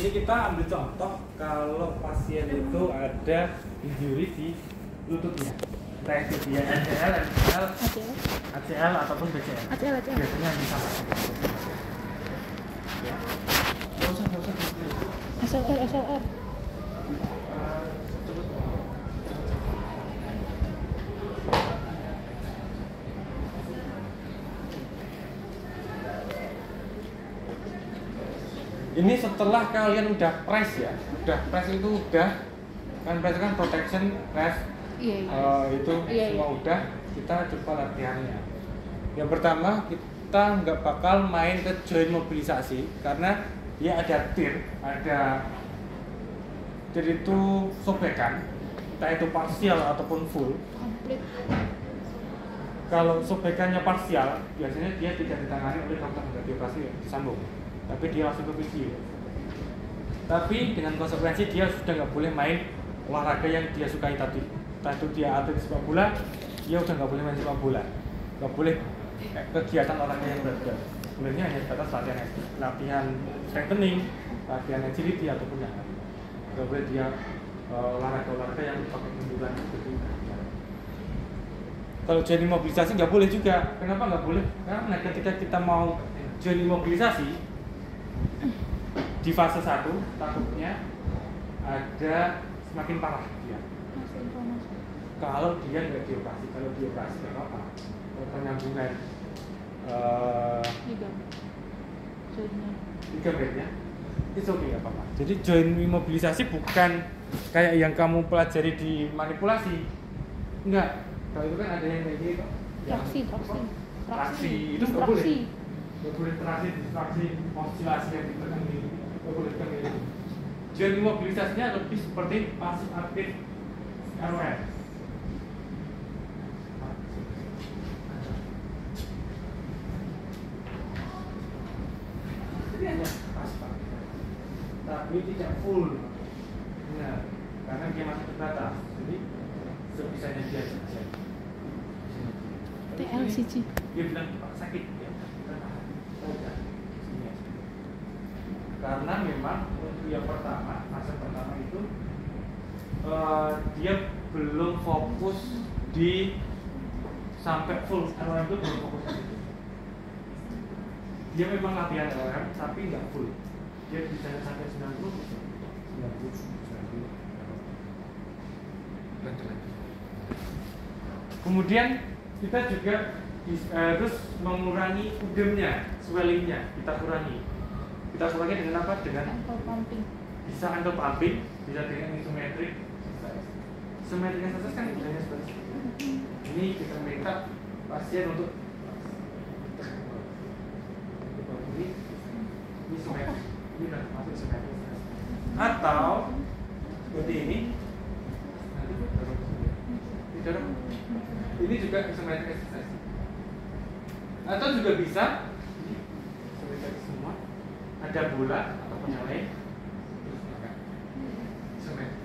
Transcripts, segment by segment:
Ini kita ambil contoh kalau pasien itu ada injury di lututnya. Entah itu dia ACL, ACL ataupun BCL. ACL. Biasanya yang sama. Ya. Nggak usah. SLR. Ini setelah kalian udah press ya, kan press kan protection, press, itu semua udah, kita coba latihannya. Yang pertama kita nggak bakal main ke joint mobilisasi karena dia ada tir, jadi itu sobekan, entah itu parsial ataupun full. Komplit. Kalau sobekannya parsial, biasanya dia tidak ditangani oleh dokter radiologi disambung, tapi dia langsung ke visio. Tapi dengan konsekuensi dia sudah nggak boleh main olahraga yang dia sukai tadi. Entah itu dia atlet sepak bola, dia udah nggak boleh main sepak bola, nggak boleh kegiatan olahraga yang berat. Sebenarnya hanya sebatas latihan strengthening, latihan agility ataupun yang lain. Nggak boleh dia olahraga yang pakai benturan seperti itu. Kalau joint mobilisasi nggak boleh juga. Kenapa nggak boleh? Karena ketika kita mau joint mobilisasi di fase 1 takutnya ada semakin parah dia. Kalau dia nggak dioperasi, kalau dioperasi nggak apa-apa. Penyambungan ligamentnya itu oke, nggak apa-apa. Jadi joint mobilisasi bukan kayak yang kamu pelajari di manipulasi, enggak. Kalau itu kan ada yang kayak gini kok. Traksi itu nggak boleh. Nggak boleh traksi oscilasi yang ditekan ini. Nggak boleh tekan ini. Joint mobilisasinya lebih seperti pasif aktif ROM. Jadi hanya pasif aktif, tapi tidak full. Nah, karena dia masih terbatas. Jadi sebisanya dia saja. TLCG. Dia bilang Pak sakit ya. Karena memang untuk yang pertama, fase pertama itu dia belum fokus di sampai full LM itu belum fokus di situ. Dia memang latihan LM tapi nggak full. Dia bisa sampai 90. Kemudian kita juga harus mengurangi udemnya, swellingnya kita kurangi dengan apa? Dengan ankle pumping. Bisa ankle pumping, bisa dengan isometrik. Isometrik exercise kan misalnya seperti ini, kita minta pasien untuk ini isometrik, ini udah masuk isometrik. Atau seperti ini, ini juga isometrik exercise. Atau juga bisa semua ada bola ataupun yang lain, isometrik.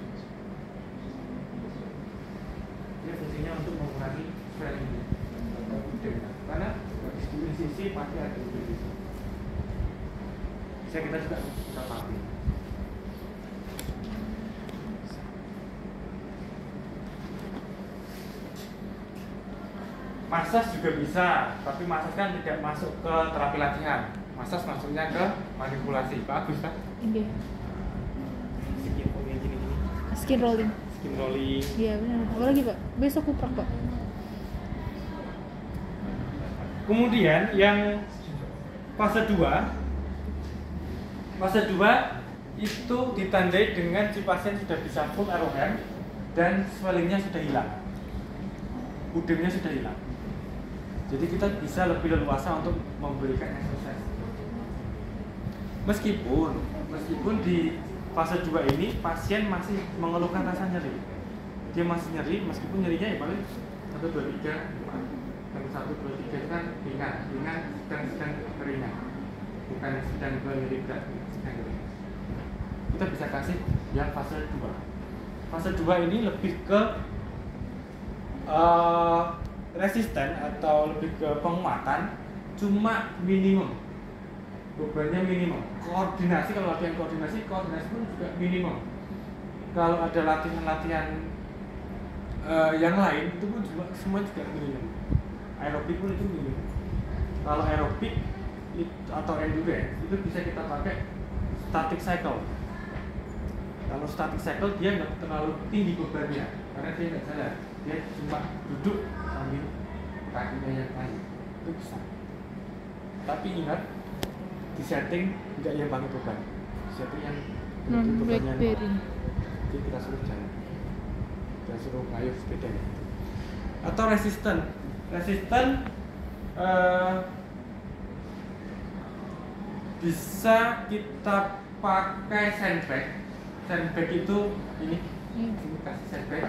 Ini fungsinya untuk mengurangi swelling karena di sisi pasti ada di sisi. Bisa kita juga bisa pakai. Massage juga bisa, tapi massage kan tidak masuk ke terapi latihan. Massage masuknya ke manipulasi. Bagus kan? Iya. Gini. Skin rolling. Iya benar. Apa lagi Pak? Besok kuprak Pak. Kemudian yang fase 2 itu ditandai dengan si pasien sudah bisa full ROM dan swellingnya sudah hilang, udemnya sudah hilang. Jadi kita bisa lebih leluasa untuk memberikan exercise. Meskipun di fase 2 ini pasien masih mengeluhkan rasa nyeri. Dia masih nyeri, meskipun nyerinya ya paling 1, 2, 3, 4. 1, 2, 3 itu kan ringan, sedang ringan. Bukan sedang nyeri berat, sedang ringan. Kita bisa kasih yang fase 2. Fase 2 ini lebih ke resisten atau lebih ke penguatan, cuma minimum. bebannya minimal. Koordinasi, kalau latihan koordinasi pun juga minimal. Kalau ada latihan-latihan yang lain itu pun juga semua juga minimum. Aerobik pun itu minimum. Kalau aerobik atau endurance itu bisa kita pakai static cycle. Kalau static cycle dia nggak terlalu tinggi bebannya karena dia nggak jalan, dia cuma duduk sambil kakinya yang lain, itu bisa. Tapi ingat, di setting nggak yang pakai beban, setting yang bebannya normal. Jadi kita suruh jalan, kita suruh ngayuh sepeda. Atau resisten bisa kita pakai sandbag itu ini kasih sandbag,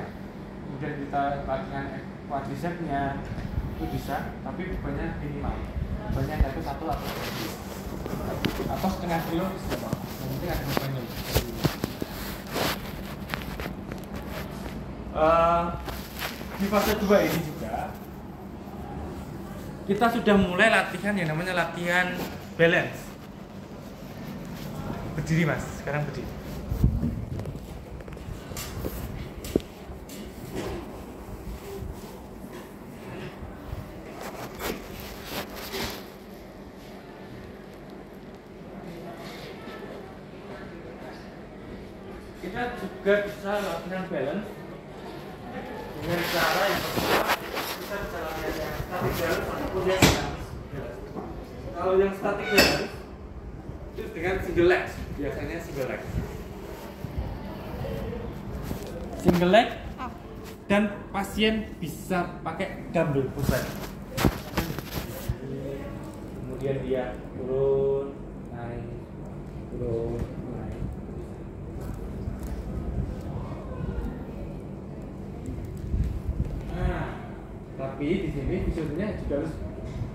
kemudian kita latihan quadricepsnya itu bisa, tapi bebannya minimal, bebannya nggak itu 1 atau 2 kilo atau setengah kilo bisa, yang penting ada bebannya. Di fase 2 ini juga kita sudah mulai latihan yang namanya latihan balance. Berdiri mas, sekarang berdiri. Kita juga bisa latihan balance dengan cara yang pertama, kita bisa latihan yang static balance ataupun yang dinamis. Kalau yang static balance itu dengan single leg, biasanya single leg dan pasien bisa pakai dumbbell pusat. Kemudian dia turun, naik, turun, naik. Nah, tapi di sini fisionya juga harus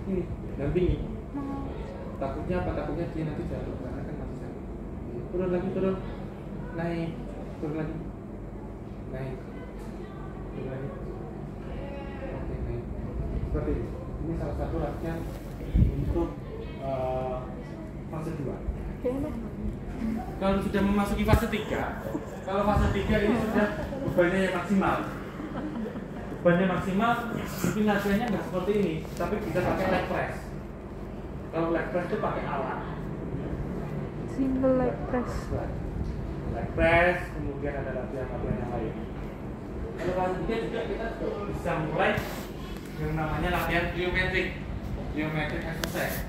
ini dampingi. Takutnya apa? Takutnya dia nanti jatuh karena kan masih sakit. Turun lagi, turun, naik, turun lagi, naik, turun lagi. Oke, naik. Seperti ini. Ini salah satu latihan untuk fase 2. Kalau sudah memasuki fase 3, kalau fase 3 ini sudah bebannya yang maksimal. Bebannya maksimal, mungkin latihannya nggak seperti ini, tapi bisa pakai leg press. Kalau leg press itu pakai alat. Single leg press. Leg press, kemudian ada latihan-latihan yang lain. Kalau fase 3 juga kita bisa mulai yang namanya latihan plyometric exercise.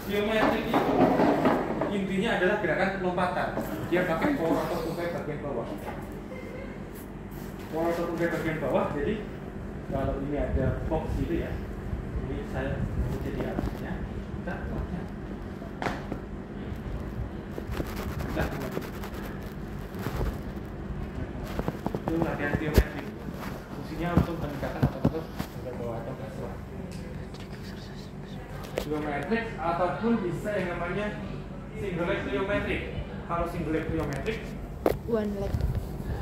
Plyometric itu intinya adalah gerakan lompatan. Dia pakai core atau tungkai bagian bawah. Core atau tungkai bagian bawah. Jadi kalau ini ada box gitu ya. Ini saya mau jadi alatnya. Kita latihan. Itu latihan plyometric. Fungsinya untuk meningkatkan otot-otot bagian bawah atau gastroc. Plyometric ataupun bisa yang namanya single leg plyometric. Kalau single leg plyometric, One leg.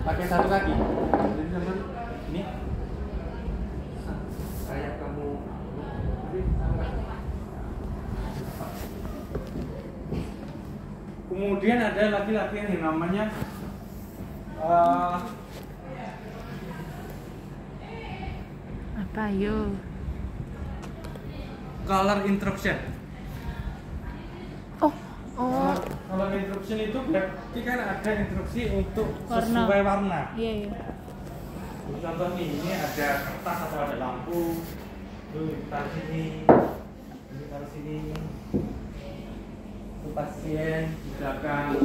pakai satu kaki. Jadi teman ini kayak kamu kemudian ada lagi latihan yang namanya Apa yo? color interruption. Oh. Kalau interruption itu berarti kan ada interupsi untuk Warna. sesuai warna. Iya. Contoh nih, ini ada kertas atau ada lampu. Tuh, taruh sini. Ini taruh sini. Itu pasien di belakang.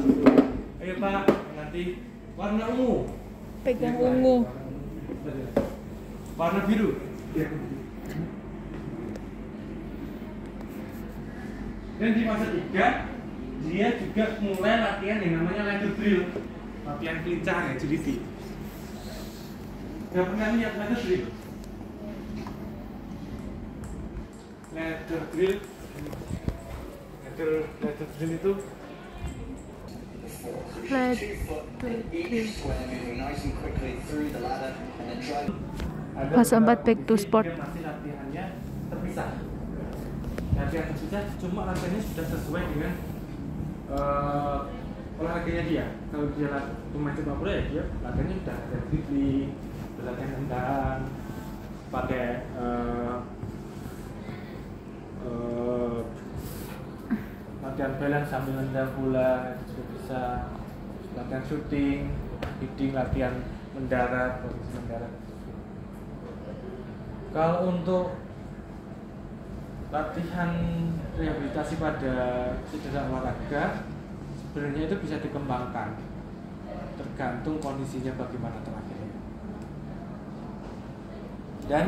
Ayo Pak, nanti warna ungu. Pegang Ini, ungu. Warna biru. Ya. Dan di fase 3 dia juga mulai latihan yang namanya ladder drill, latihan kelincahan, agility. Gak pernah lihat ladder drill? Ladder drill itu Fase 4 back to sport. Masih latihannya terpisah. latihan terpisah, cuma latihannya sudah sesuai dengan olahraganya dia. Kalau dia pemain sepak bola ya dia latihannya sudah ada dribbling, latihan tendang, pakai latihan balance sambil nendang bola juga bisa, latihan shooting, heading, latihan mendarat, posisi mendarat. Kalau untuk latihan rehabilitasi pada cedera olahraga sebenarnya itu bisa dikembangkan tergantung kondisinya bagaimana terakhirnya. Dan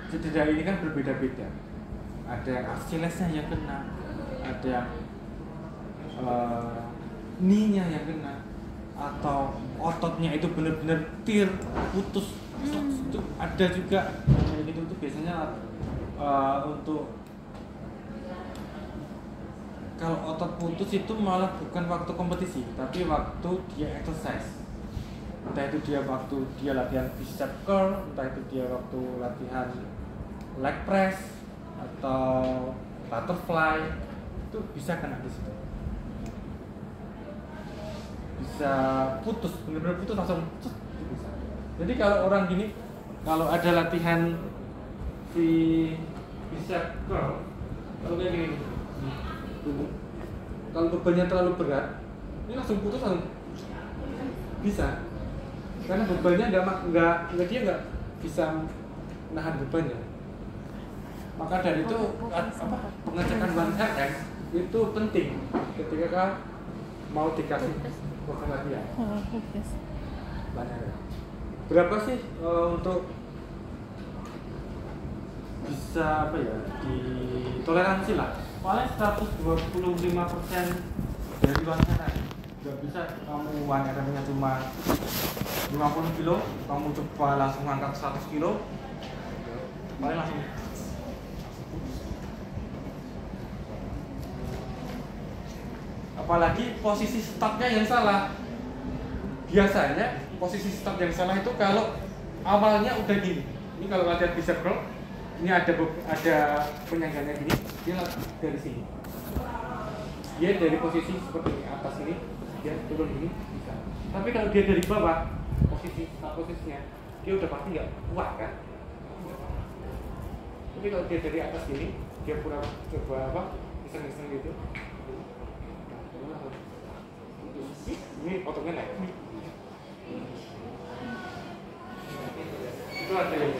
cedera ini kan berbeda-beda. Ada yang Achillesnya yang kena, ada yang knee-nya yang kena, atau ototnya itu benar-benar tear, putus. Itu ada juga kayak gitu. Itu biasanya untuk kalau otot putus itu malah bukan waktu kompetisi, tapi waktu dia exercise. Entah itu dia waktu dia latihan bicep curl, entah itu dia waktu latihan leg press atau butterfly, itu bisa kena di situ. Bisa putus, benar-benar putus langsung bisa. Jadi kalau orang gini, kalau ada latihan si bicep curl, kalau kayak gini, kalau bebannya terlalu berat, ini langsung putus, langsung bisa. Karena bebannya dia nggak bisa nahan bebannya. Maka dari itu pengecekan 1RM itu penting ketika mau dikasih program latihan. Berapa sih untuk bisa ditoleransi lah? Paling 125% dari 1RM. Gak bisa kamu 1RM-nya cuma 50 kilo, kamu coba langsung angkat 100 kilo, paling langsung. Apalagi posisi startnya yang salah. Biasanya posisi start yang salah itu kalau awalnya udah gini. Ini kalau latihan bicep curl, ini ada penyangganya gini, dia dari sini. Dia dari posisi seperti ini, atas ini, dia turun gini bisa. Tapi kalau dia dari bawah, posisinya, dia udah pasti nggak kuat kan. Tapi kalau dia dari atas gini, dia coba iseng-iseng gitu. Ini ototnya naik. Itu ada yang